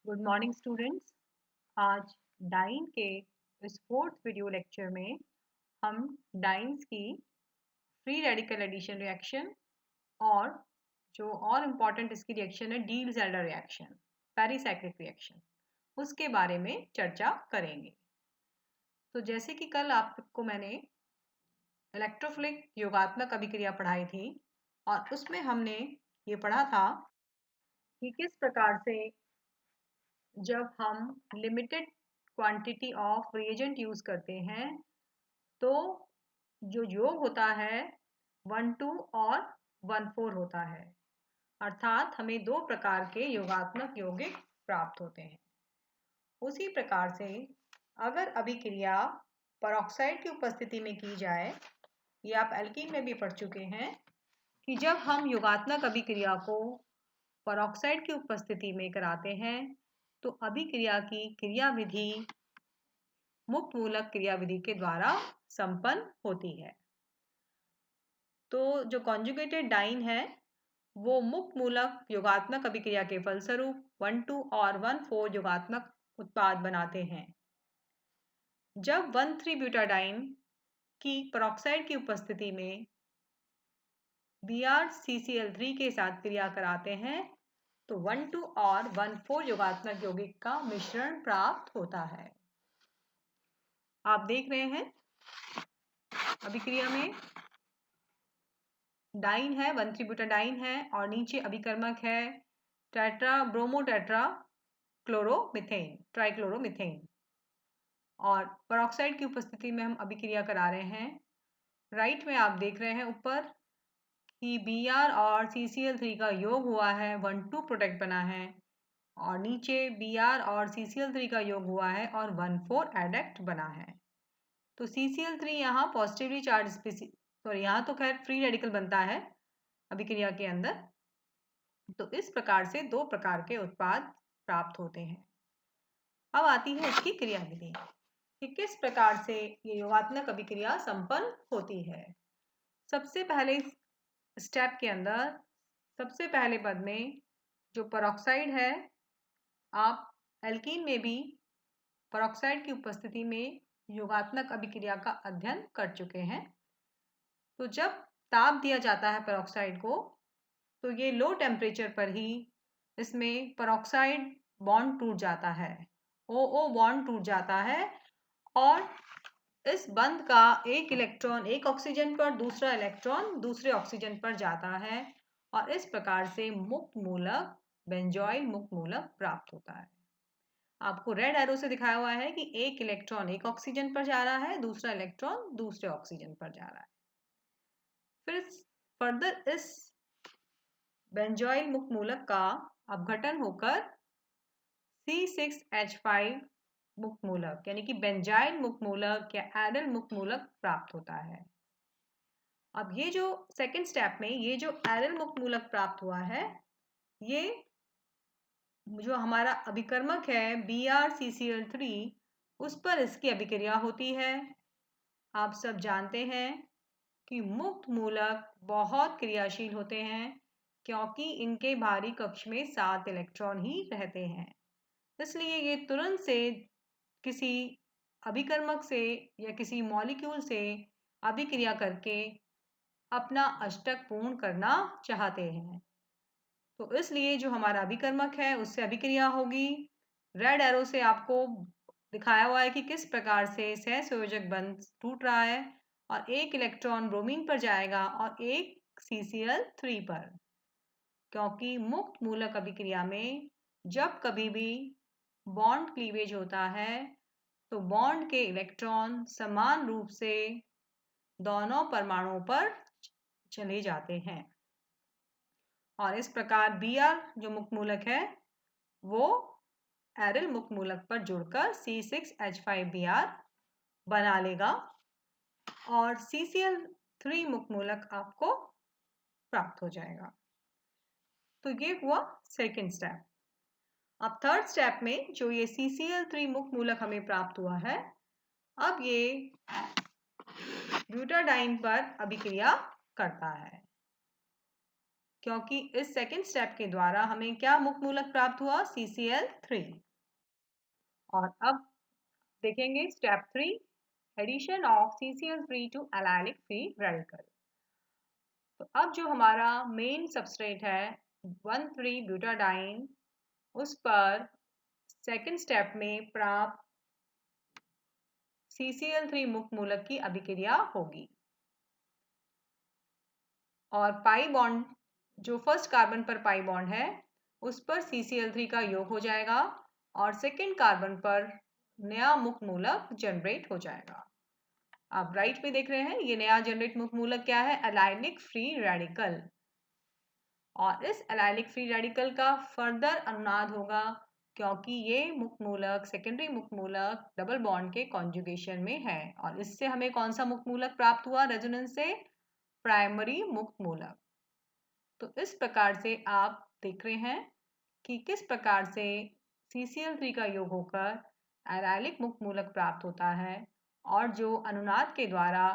Good morning students. आज dine के इस फोर्थ वीडियो लेक्चर में हम डाइन्स की फ्री रेडिकल एडिशन रिएक्शन और जो और इम्पॉर्टेंट इसकी रिएक्शन है डील-ज़ेल्डर रिएक्शन, पेरिसाइक्लिक रिएक्शन, उसके बारे में चर्चा करेंगे। तो जैसे कि कल आपको मैंने इलेक्ट्रोफिलिक योगात्मक अभिक्रिया पढ़ाई थी और उसमें हमने ये पढ़ा था कि किस प्रकार से जब हम limited quantity of reagent use करते हैं तो जो योग होता है 1,2 और 1,4 होता है, अर्थात हमें दो प्रकार के योगात्मक यौगिक प्राप्त होते हैं। उसी प्रकार से अगर अभिक्रिया परऑक्साइड की उपस्थिति में की जाए, ये आप एल्कीन में भी पढ़ चुके हैं कि जब हम योगात्मक अभिक्रिया को परऑक्साइड की उपस्थिति में कराते हैं तो अभिक्रिया की क्रियाविधि मुक्त मूलक क्रियाविधि के द्वारा संपन्न होती है। तो जो कॉन्जुगेटेड डाइन है वो मुक्त मूलक योगात्मक अभिक्रिया के फलस्वरूप 1,2 और 1,4 योगात्मक उत्पाद बनाते हैं। जब 1,3 ब्यूटाडाइन की परऑक्साइड की उपस्थिति में BrCCl3 के साथ क्रिया कराते हैं तो 1,2 और 1,4 योगात्मक यौगिक का मिश्रण प्राप्त होता है। आप देख रहे हैं अभिक्रिया में डाइन है, 1,3 ब्यूटाडाइन है और नीचे अभिकर्मक है टेट्रा ब्रोमो टेट्रा क्लोरोमिथेन, ट्राइक्लोरोमिथेन, और परऑक्साइड की उपस्थिति में हम अभिक्रिया करा रहे हैं। राइट में आप देख रहे हैं ऊपर कि Br और CCl3 का योग हुआ है, 1,2 प्रोडक्ट बना है, और नीचे Br और CCl3 का योग हुआ है और 1,4 एडक्ट बना है। तो CCl3 यहाँ पॉजिटिवली चार्ज स्पीसीज, सॉरी यहाँ तो खैर फ्री रेडिकल बनता है अभिक्रिया के अंदर। तो इस प्रकार से दो प्रकार के उत्पाद प्राप्त होते हैं। अब आती है इसकी क्रियाविधि कि किस प्रकार से ये योगात्मक अभिक्रिया संपन्न होती है। सबसे पहले स्टेप के अंदर सबसे पहले पद में जो परऑक्साइड है, आप एल्कीन में भी परऑक्साइड की उपस्थिति में योगात्मक अभिक्रिया का अध्ययन कर चुके हैं। तो जब ताप दिया जाता है परऑक्साइड को तो ये लो टेम्परेचर पर ही इसमें परऑक्साइड बॉन्ड टूट जाता है, OO बॉन्ड टूट जाता है और इस बंध का एक इलेक्ट्रॉन एक ऑक्सीजन पर, दूसरा इलेक्ट्रॉन दूसरे ऑक्सीजन पर जाता है और इस प्रकार से मुक्त मूलक बेंजॉइल मुक्त मूलक प्राप्त होता है। आपको रेड एरो से दिखाया हुआ है कि एक इलेक्ट्रॉन एक ऑक्सीजन पर जा रहा है, दूसरा इलेक्ट्रॉन दूसरे ऑक्सीजन पर जा रहा है। फिर फर्दर इस बेंजॉइल मुक्त मूलक का अपघटन होकर C6H5 मुक्त मूलक यानी कि बेंजाइल मुक्त मूलक या एरल मुक्त मूलक प्राप्त होता है। अब ये जो सेकंड स्टेप में ये जो एरल मुक्त मूलक प्राप्त हुआ है, ये जो हमारा अभिकर्मक है BrCCl3 उस पर इसकी अभिक्रिया होती है। आप सब जानते हैं कि मुक्त मूलक बहुत क्रियाशील होते हैं क्योंकि इनके बाहरी कक्ष में 7 इलेक्ट्रॉन ही रहते हैं, इसलिए ये तुरंत से किसी अभिकर्मक से या किसी मॉलिक्यूल से अभिक्रिया करके अपना अष्टक पूर्ण करना चाहते हैं। तो इसलिए जो हमारा अभिकर्मक है उससे अभिक्रिया होगी। रेड एरो से आपको दिखाया हुआ है कि किस प्रकार से सहसंयोजक बंध टूट रहा है और एक इलेक्ट्रॉन ब्रोमीन पर जाएगा और एक CCl3 पर, क्योंकि मुक्त मूलक अभिक्रिया में जब कभी भी बॉन्ड क्लीवेज होता है तो बॉन्ड के इलेक्ट्रॉन समान रूप से दोनों परमाणुओं पर चले जाते हैं और इस प्रकार Br जो मुक्त मूलक है वो एरिल मुक्त मूलक पर जुड़कर C6H5Br बना लेगा और CCl3 मुक्त मूलक आपको प्राप्त हो जाएगा। तो ये हुआ सेकेंड स्टेप। अब थर्ड स्टेप में जो ये CCl3 मुक्त मूलक हमें प्राप्त हुआ है, अब ये ब्यूटाडाइन पर अभिक्रिया करता है। क्योंकि इस सेकेंड स्टेप के द्वारा हमें क्या मुक्त मूलक प्राप्त हुआ? CCl3। और अब देखेंगे step 3, addition of CCl3 to allylic free radical. तो अब जो हमारा मेन सबस्ट्रेट है 1,3-ब्यूटाडाइन, उस पर सेकेंड स्टेप में प्राप्त CCl3 मुक्त मूलक की अभिक्रिया होगी और पाई बॉन्ड जो फर्स्ट कार्बन पर पाई बॉन्ड है उस पर CCl3 का योग हो जाएगा और सेकेंड कार्बन पर नया मुक्त मूलक जनरेट हो जाएगा। आप राइट में देख रहे हैं ये नया जनरेट मुक्त मूलक क्या है? Allylic free radical. और इस एलाइलिक फ्री रेडिकल का फर्दर अनुनाद होगा क्योंकि ये मुक्त मूलक सेकेंडरी मुक्त मूलक डबल बॉन्ड के कॉन्जुगेशन में है और इससे हमें कौन सा मुक्त मूलक प्राप्त हुआ रेजोनेंस से? प्राइमरी मुक्त मूलक। तो इस प्रकार से आप देख रहे हैं कि किस प्रकार से CCl3 का योग होकर एलाइलिक मुक्त मूलक प्राप्त होता है और जो अनुनाद के द्वारा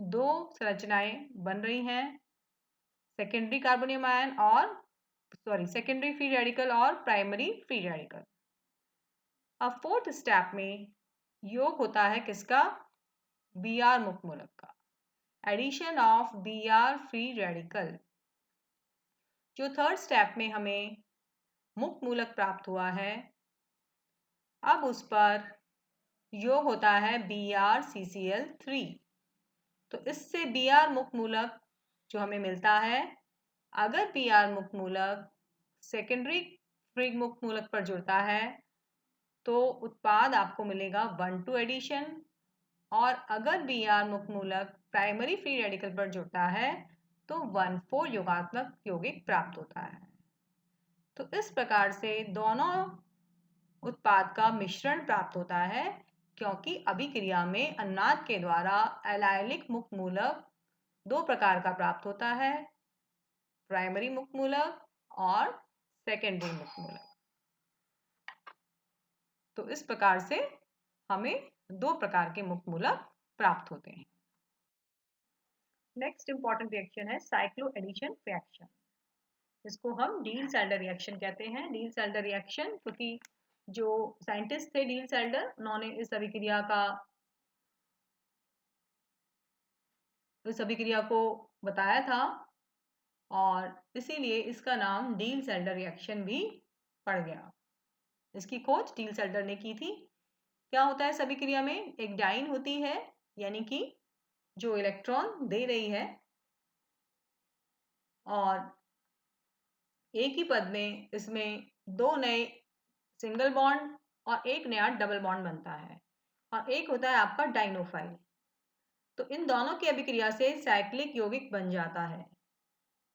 दो संरचनाएं बन रही हैं, सेकेंडरी कार्बोनियम आयन और सेकेंडरी फ्री रेडिकल और प्राइमरी फ्री रेडिकल। अब फोर्थ स्टेप में योग होता है किसका? Br मुक्त मूलक का, addition of Br free radical. जो थर्ड स्टेप में हमें मुक्त मूलक प्राप्त हुआ है अब उस पर योग होता है BrCCl3। तो इससे Br मुक्त मूलक जो हमें मिलता है, अगर Br मुक्त मूलक सेकेंडरी फ्री मुक्त मूलक पर जुड़ता है तो उत्पाद आपको मिलेगा 1,2 एडिशन और अगर Br मुक्त मूलक प्राइमरी फ्री रेडिकल पर जुड़ता है तो 1,4 योगात्मक यौगिक प्राप्त होता है। तो इस प्रकार से दोनों उत्पाद का मिश्रण प्राप्त होता है क्योंकि अभिक्रिया में अनुनाद के द्वारा एलाइलिक मुक्त मूलक दो प्रकार का प्राप्त होता है, प्राइमरी मुक्त मूलक और सेकेंडरी मुक्त मूलक। तो इस प्रकार से हमें दो प्रकार के मुक्त मूलक प्राप्त होते हैं। नेक्स्ट इंपॉर्टेंट रिएक्शन है साइक्लो एडिशन रिएक्शन। इसको हम डील-सैल्डर रिएक्शन कहते हैं। डील-सैल्डर रिएक्शन क्योंकि जो साइंटिस्ट थे डील-सैल्डर, उन्होंने इस अभिक्रिया को बताया था और इसीलिए इसका नाम डील-सैल्डर रिएक्शन भी पड़ गया। इसकी खोज डील-सैल्डर ने की थी। क्या होता है इस अभिक्रिया में? एक डाइन होती है यानी कि जो इलेक्ट्रॉन दे रही है और एक ही पद में इसमें दो नए सिंगल बॉन्ड और एक नया डबल बॉन्ड बनता है और एक होता है आपका डाइनोफाइल। तो इन दोनों की अभिक्रिया से साइक्लिक यौगिक बन जाता है।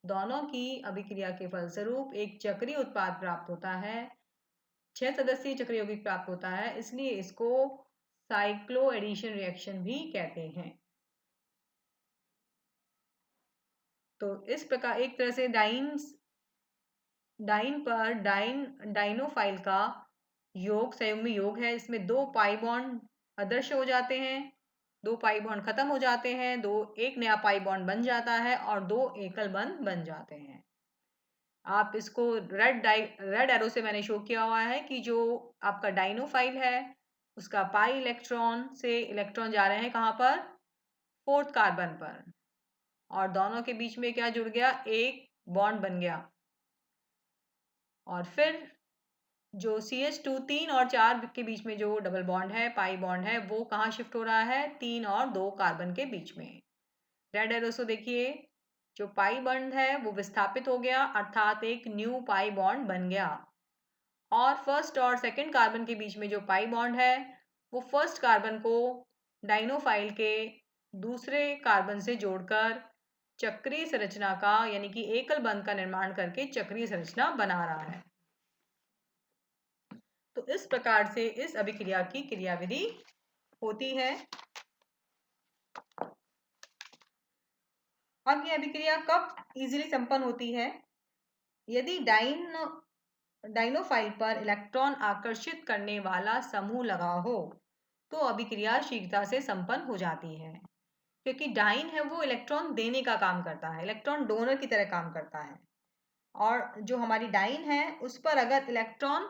दोनों की अभिक्रिया के फलस्वरूप एक चक्रीय उत्पाद प्राप्त होता है, 6 सदस्यीय चक्रीय यौगिक प्राप्त होता है, इसलिए इसको साइक्लो एडिशन रिएक्शन भी कहते हैं। तो इस प्रकार एक तरह से डाइन पर डाइनोफाइल का योग संयुग्म में योग है, इसमें दो पाई बॉन्ड अदृश्य हो जाते हैं, दो पाई बॉन्ड खत्म हो जाते हैं, एक नया पाई बॉन्ड बन जाता है और दो एकल बंध बन जाते हैं। आप इसको रेड एरो से मैंने शो किया हुआ है कि जो आपका डाइनोफाइल है उसका पाई इलेक्ट्रॉन से इलेक्ट्रॉन जा रहे हैं कहाँ पर? फोर्थ कार्बन पर और दोनों के बीच में क्या जुड़ गया? एक बॉन्ड बन गया और फिर जो CH2 3 और 4 के बीच में जो डबल बॉन्ड है, पाई बॉन्ड है, वो कहाँ शिफ्ट हो रहा है? 3 और 2 कार्बन के बीच में। रेड एरो से देखिए जो पाई बॉन्ड है वो विस्थापित हो गया अर्थात एक न्यू पाई बॉन्ड बन गया और फर्स्ट और सेकंड कार्बन के बीच में जो पाई बॉन्ड है वो फर्स्ट कार्बन को डाइनोफाइल के दूसरे कार्बन से जोड़कर चक्रीय संरचना का यानी कि एकल बंध का निर्माण करके चक्रीय संरचना बना रहा है। तो इस प्रकार से इस अभिक्रिया की क्रियाविधि होती है। अब ये अभिक्रिया कब इजीली संपन्न होती है? यदि डाइनोफाइल पर इलेक्ट्रॉन आकर्षित करने वाला समूह लगा हो तो अभिक्रिया शीघ्रता से संपन्न हो जाती है क्योंकि डाइन है वो इलेक्ट्रॉन देने का काम करता है, इलेक्ट्रॉन डोनर की तरह काम करता है। और जो हमारी डाइन है उस पर अगर इलेक्ट्रॉन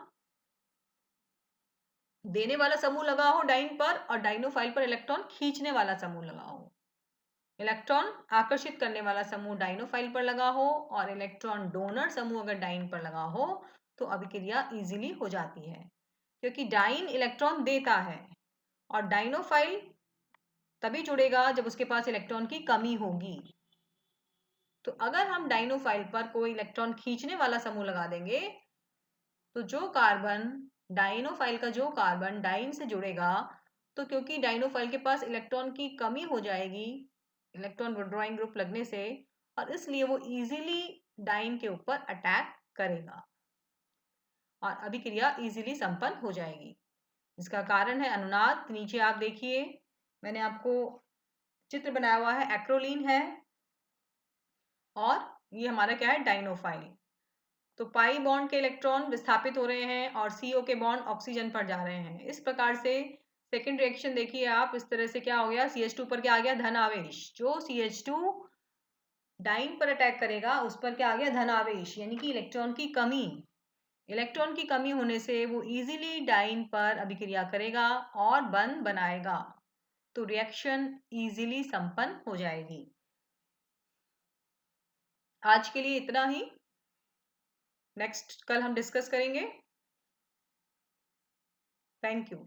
देने वाला समूह लगा हो डाइन पर और डाइनोफाइल पर इलेक्ट्रॉन खींचने वाला समूह लगा हो, इलेक्ट्रॉन आकर्षित करने वाला समूह डाइनोफाइल पर लगा हो और इलेक्ट्रॉन डोनर समूह अगर डाइन पर लगा हो तो अभिक्रिया इजीली हो जाती है, क्योंकि डाइन इलेक्ट्रॉन देता है और डाइनोफाइल तभी जुड़ेगा जब उसके पास इलेक्ट्रॉन की कमी होगी। तो अगर हम डाइनोफाइल पर कोई इलेक्ट्रॉन खींचने वाला समूह लगा देंगे तो जो कार्बन डाइनोफाइल का जो कार्बन डाइन से जुड़ेगा, तो क्योंकि डाइनोफाइल के पास इलेक्ट्रॉन की कमी हो जाएगी इलेक्ट्रॉन विड्रॉइंग ग्रुप लगने से, और इसलिए वो इजीली डाइन के ऊपर अटैक करेगा और अभिक्रिया इजीली संपन्न हो जाएगी। इसका कारण है अनुनाद। नीचे आप देखिए, मैंने आपको चित्र बनाया हुआ है, एक्रोलीन है और ये हमारा क्या है, डाइनोफाइल। तो पाई बॉन्ड के इलेक्ट्रॉन विस्थापित हो रहे हैं और CO के बॉन्ड ऑक्सीजन पर जा रहे हैं। इस प्रकार से सेकेंड रिएक्शन देखिए आप, इस तरह से क्या हो गया, CH2 पर क्या आ गया, धन आवेश। जो CH2 डाइन पर अटैक करेगा उस पर क्या आ गया, धन आवेश, यानी कि इलेक्ट्रॉन की कमी। इलेक्ट्रॉन की कमी होने से वो इजीली डाइन पर अभिक्रिया करेगा और बंध बनाएगा, तो रिएक्शन इजीली संपन्न हो जाएगी। आज के लिए इतना ही, नेक्स्ट कल हम डिस्कस करेंगे। Thank you.